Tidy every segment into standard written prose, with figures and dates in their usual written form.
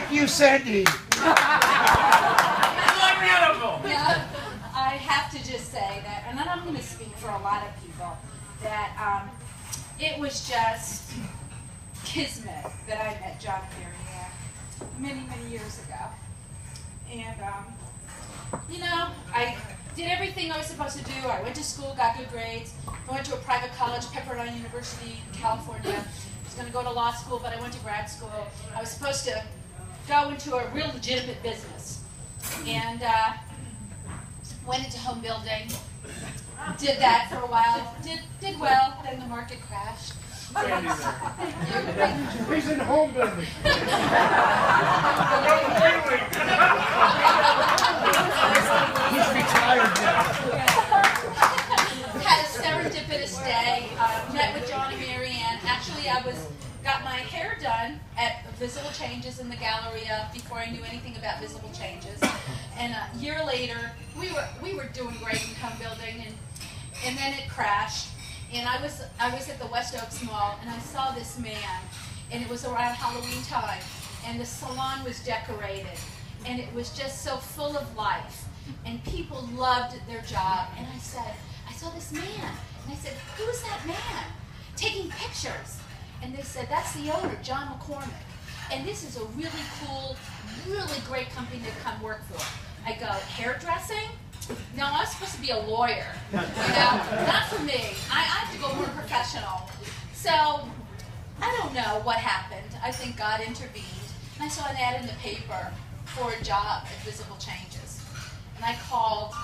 Thank you, Sandi. I have to just say that, and then I'm going to speak for a lot of people, that it was just kismet that I met John and Maryanne many, many years ago. And, you know, I did everything I was supposed to do. I went to school, got good grades. I went to a private college, Pepperdine University in California. I was going to go to law school, but I went to grad school. I was supposed to go into a real legitimate business. And went into home building, did that for a while, did well, then the market crashed. He's in home building. He's retired now. Had a serendipitous day, met with John and Maryanne. Actually, I got my hair done at Visible Changes in the Galleria before I knew anything about Visible Changes. And a year later, we were doing great in home building, and then it crashed. And I was at the West Oaks Mall, and I saw this man, and it was around Halloween time, and the salon was decorated, and it was just so full of life, and people loved their job. And I said, I saw this man, and I said, who's that man taking pictures? And they said, that's the owner, John McCormack, and this is a really cool, really great company to come work for. I go, hairdressing? No, I was supposed to be a lawyer, you know, not for me. I have to go more professional. So, I don't know what happened. I think God intervened. And I saw an ad in the paper for a job at Visible Changes. And I called,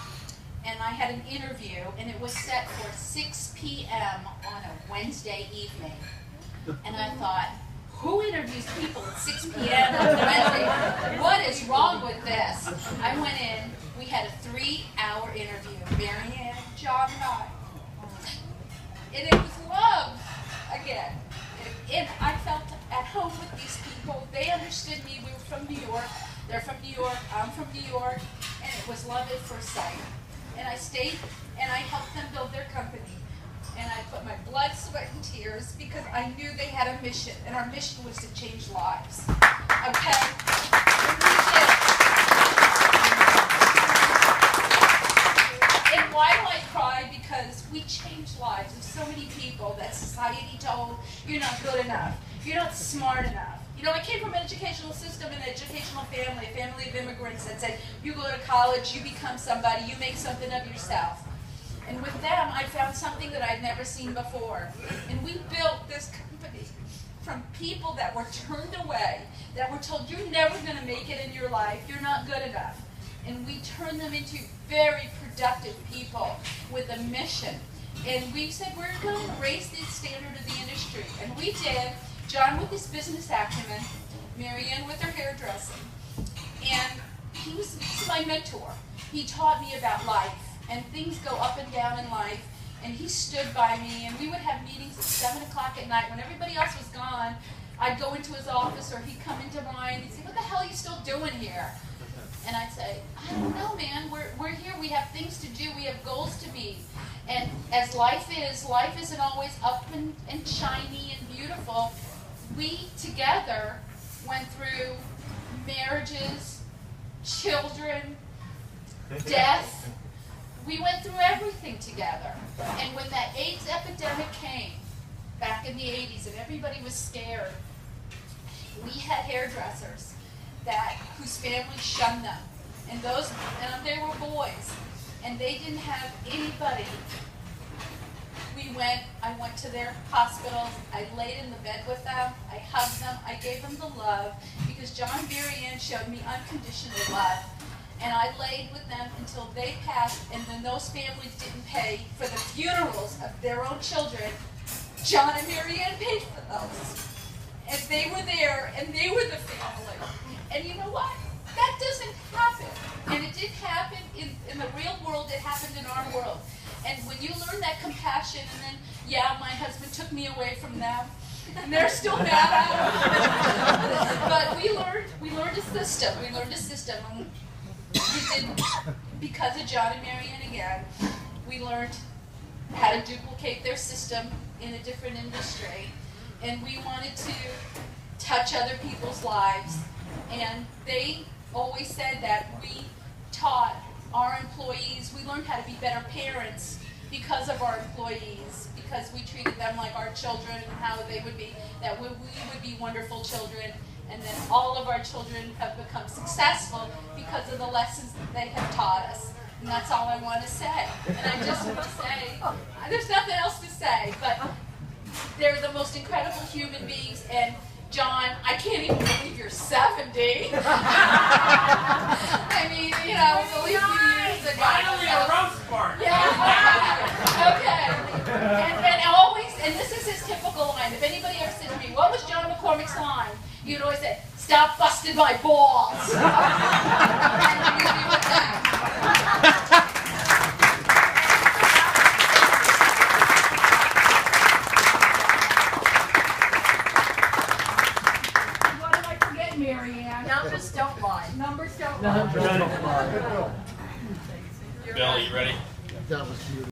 and I had an interview, and it was set for 6 p.m. on a Wednesday evening. And I thought, who interviews people at 6 p.m. on Wednesday? What is wrong with this? I went in. We had a 3-hour interview, Maryanne, John, and I. And it was love again. And I felt at home with these people. They understood me. We were from New York. They're from New York. I'm from New York. And it was love at first sight. And I stayed and I helped them build their company. And I put my blood, sweat, and tears because I knew they had a mission. And our mission was to change lives. Okay? And we did. And why do I cry? Because we changed lives of so many people that society told, you're not good enough, you're not smart enough. You know, I came from an educational system, an educational family, a family of immigrants that said, you go to college, you become somebody, you make something of yourself. And with them, I found something that I'd never seen before. And we built this company from people that were turned away, that were told, you're never going to make it in your life, you're not good enough. And we turned them into very productive people with a mission. And we said, we're going to raise the standard of the industry. And we did. John with his business acumen, Maryanne with her hairdressing. And he was my mentor. He taught me about life. And things go up and down in life. And he stood by me. And we would have meetings at 7 o'clock at night. When everybody else was gone, I'd go into his office or he'd come into mine. He'd say, what the hell are you still doing here? And I'd say, I don't know, man. We're here. We have things to do. We have goals to meet. And as life isn't always up and shiny and beautiful. We together went through marriages, children, death. We went through everything together. And when that AIDS epidemic came back in the 80s and everybody was scared, we had hairdressers whose families shunned them. And they were boys. And they didn't have anybody. I went to their hospitals, I laid in the bed with them, I hugged them, I gave them the love, because John and Maryanne showed me unconditional love. And I laid with them until they passed, and then those families didn't pay for the funerals of their own children. John and Maryanne paid for those. And they were there, and they were the family. And you know what? That doesn't happen. And it did happen in the real world, it happened in our world. And when you learn that compassion, and then, yeah, my husband took me away from them, and they're still mad at him. But we learned a system. We learned a system. And we did, because of John and Maryanne again, we learned how to duplicate their system in a different industry. And we wanted to touch other people's lives And they always said that we taught our employees, we learned how to be better parents because of our employees, because we treated them like our children, and how they would be, that we would be wonderful children, and then all of our children have become successful because of the lessons that they have taught us. And that's all I want to say. And I just want to say, there's nothing else to say, but they're the most incredible human beings. And John, I can't even believe you're 70. I mean, you know, it's only a few years ago. Finally a roast part. Yeah. Okay. And always, and this is his typical line. If anybody ever said to me, what was John McCormack's line? You'd always say, stop busting my balls. And I'm leaving you with that. What did I forget, Maryanne? Numbers don't lie. Numbers don't lie. Bill, you ready? That was beautiful.